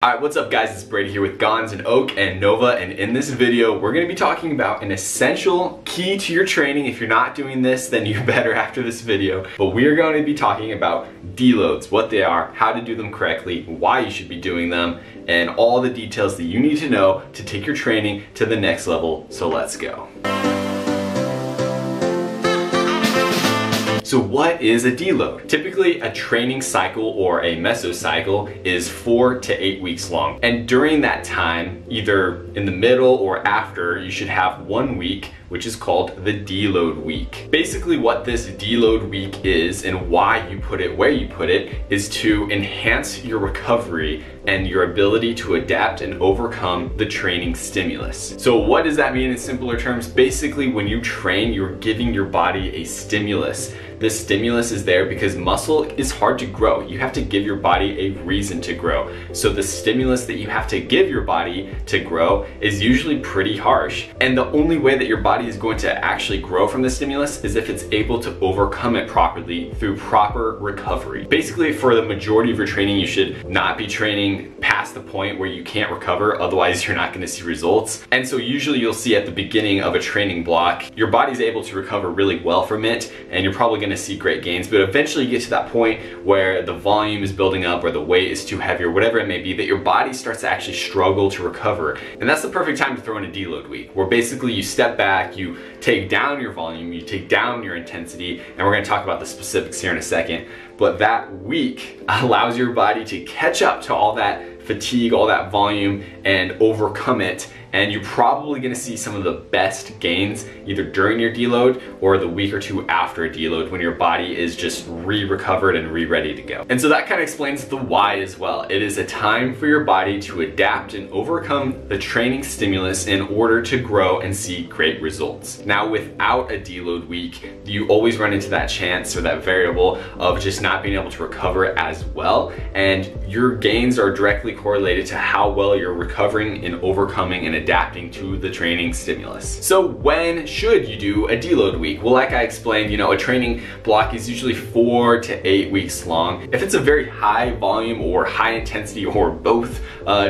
Alright, what's up guys? It's Brady here with Gonz and Oak and Nova, and in this video we're going to be talking about an essential key to your training. If you're not doing this, then you better after this video. But we are going to be talking about deloads, what they are, how to do them correctly, why you should be doing them, and all the details that you need to know to take your training to the next level. So let's go. So what is a deload? Typically a training cycle or a mesocycle is 4 to 8 weeks long. And during that time, either in the middle or after, you should have 1 week which is called the deload week. Basically what this deload week is and why you put it where you put it is to enhance your recovery and your ability to adapt and overcome the training stimulus. So what does that mean in simpler terms? Basically when you train, you're giving your body a stimulus. This stimulus is there because muscle is hard to grow. You have to give your body a reason to grow. So the stimulus that you have to give your body to grow is usually pretty harsh. And the only way that your body is going to actually grow from the stimulus is if it's able to overcome it properly through proper recovery. Basically, for the majority of your training, you should not be training past the point where you can't recover, otherwise you're not going to see results. And so usually you'll see at the beginning of a training block, your body's able to recover really well from it, and you're probably going to see great gains, but eventually you get to that point where the volume is building up or the weight is too heavy or whatever it may be, that your body starts to actually struggle to recover. And that's the perfect time to throw in a deload week, where basically you step back, you take down your volume, you take down your intensity, and we're going to talk about the specifics here in a second. But that week allows your body to catch up to all that fatigue, all that volume, and overcome it. And you're probably gonna see some of the best gains either during your deload or the week or two after a deload when your body is just re-recovered and re-ready to go. And so that kind of explains the why as well. It is a time for your body to adapt and overcome the training stimulus in order to grow and see great results. Now, without a deload week, you always run into that chance or that variable of just not being able to recover as well. And your gains are directly correlated to how well you're recovering and overcoming and adapting to the training stimulus. So when should you do a deload week? Well, like I explained, a training block is usually 4 to 8 weeks long. If it's a very high volume or high intensity or both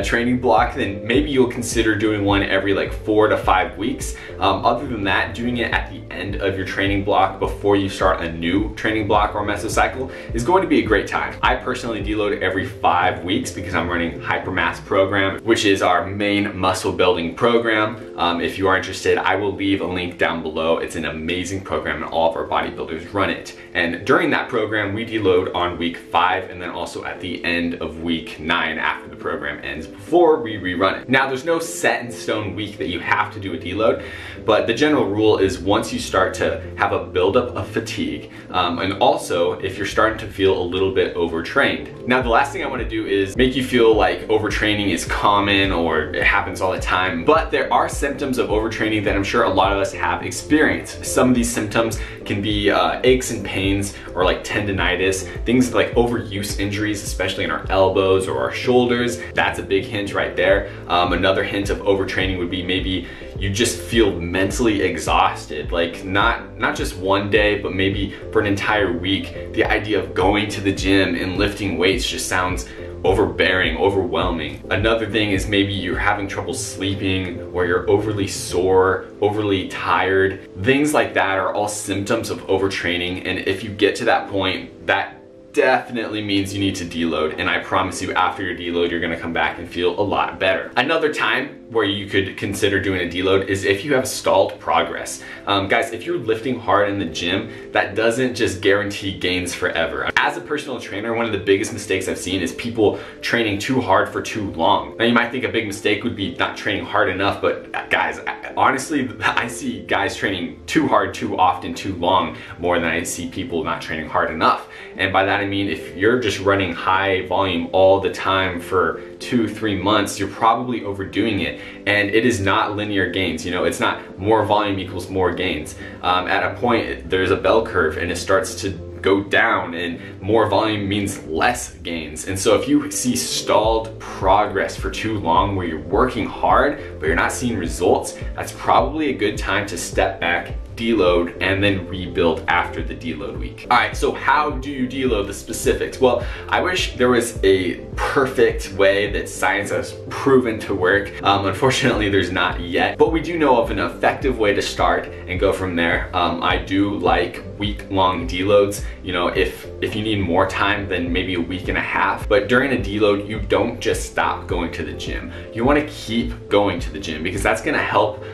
training block, then maybe you'll consider doing one every like 4 to 5 weeks. Other than that, doing it at the end of your training block before you start a new training block or mesocycle is going to be a great time. I personally deload every 5 weeks because I'm running HyperMass Program, which is our main muscle building program. If you are interested, I will leave a link down below. It's an amazing program and all of our bodybuilders run it. And during that program, we deload on week 5 and then also at the end of week 9 after the program ends before we rerun it. Now, there's no set in stone week that you have to do a deload, but the general rule is once you start to have a buildup of fatigue, and also if you're starting to feel a little bit overtrained. Now, the last thing I want to do is make you feel like overtraining is common or it happens all the time. But there are symptoms of overtraining that I'm sure a lot of us have experienced. Some of these symptoms can be aches and pains or like tendonitis, things like overuse injuries, especially in our elbows or our shoulders. That's a big hint right there. Another hint of overtraining would be maybe you just feel mentally exhausted, like not just one day, but maybe for an entire week. The idea of going to the gym and lifting weights just sounds overbearing, overwhelming. Another thing is maybe you're having trouble sleeping or you're overly sore, overly tired. Things like that are all symptoms of overtraining, and if you get to that point, that definitely means you need to deload, and I promise you after your deload you're gonna come back and feel a lot better. Another time where you could consider doing a deload is if you have stalled progress. Guys, if you're lifting hard in the gym, that doesn't just guarantee gains forever. As a personal trainer, one of the biggest mistakes I've seen is people training too hard for too long. Now you might think a big mistake would be not training hard enough, but guys, honestly, I see guys training too hard, too often, too long, more than I see people not training hard enough. And by that I mean, if you're just running high volume all the time for 2-3 months, you're probably overdoing it. And it is not linear gains. It's not more volume equals more gains. At a point, there's a bell curve and it starts to go down, and more volume means less gains. And so if you see stalled progress for too long where you're working hard but you're not seeing results, that's probably a good time to step back, deload and then rebuild after the deload week. All right, so how do you deload, the specifics? Well, I wish there was a perfect way that science has proven to work. Unfortunately, there's not yet, but we do know of an effective way to start and go from there. I do like week-long deloads. You know, if you need more time than maybe a week and a half, but during a deload, you don't just stop going to the gym. You want to keep going to the gym because that's going to help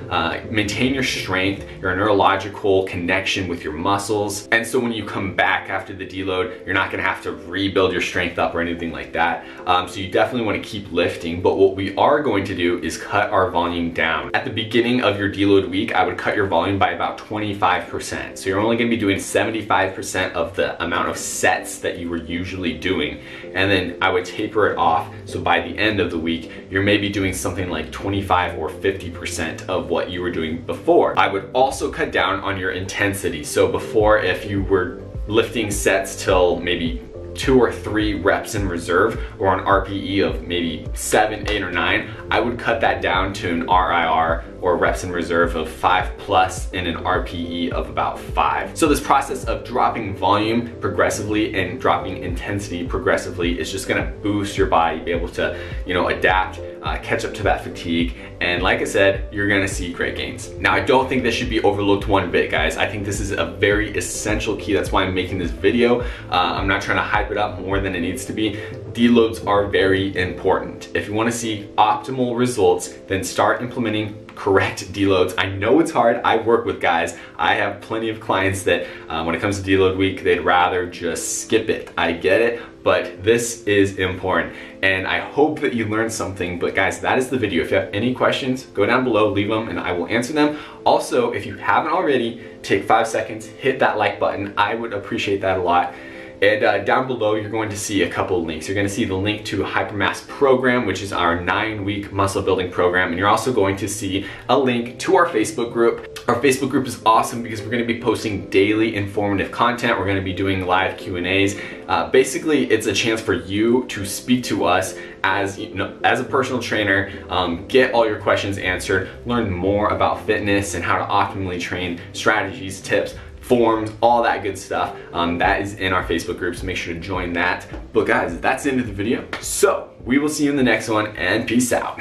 maintain your strength, your neurological connection with your muscles. And so when you come back after the deload, you're not going to have to rebuild your strength up or anything like that. So you definitely want to keep lifting, but what we are going to do is cut our volume down. At the beginning of your deload week, I would cut your volume by about 25%. So you're only going to be doing 75% of the amount of sets that you were usually doing. And then I would taper it off. So by the end of the week, you're maybe doing something like 25 or 50% of what you were doing before. I would also cut down on your intensity. So before, if you were lifting sets till maybe 2 or 3 reps in reserve or an RPE of maybe 7, 8, or 9, I would cut that down to an RIR or reps in reserve of 5+ and an RPE of about 5. So this process of dropping volume progressively and dropping intensity progressively is just gonna boost your body, be able to, you know, adapt, catch up to that fatigue, and like I said, you're gonna see great gains. Now, I don't think this should be overlooked one bit, guys. I think this is a very essential key. That's why I'm making this video. I'm not trying to hype it up more than it needs to be. Deloads are very important. If you wanna see optimal results, then start implementing correct deloads. I know it's hard. I work with guys. I have plenty of clients that when it comes to deload week, they'd rather just skip it. I get it, but this is important. And I hope that you learned something. But guys, that is the video. If you have any questions, go down below, leave them, and I will answer them. Also, if you haven't already, take 5 seconds, hit that like button. I would appreciate that a lot. And down below, you're going to see a couple links. You're going to see the link to HyperMass Program, which is our 9-week muscle building program. And you're also going to see a link to our Facebook group. Our Facebook group is awesome because we're going to be posting daily informative content. We're going to be doing live Q&As. Basically, it's a chance for you to speak to us as, you know, as a personal trainer, get all your questions answered, learn more about fitness and how to optimally train, strategies, tips, forms, all that good stuff. That is in our Facebook group, so make sure to join that. But guys, that's the end of the video. So we will see you in the next one, and peace out.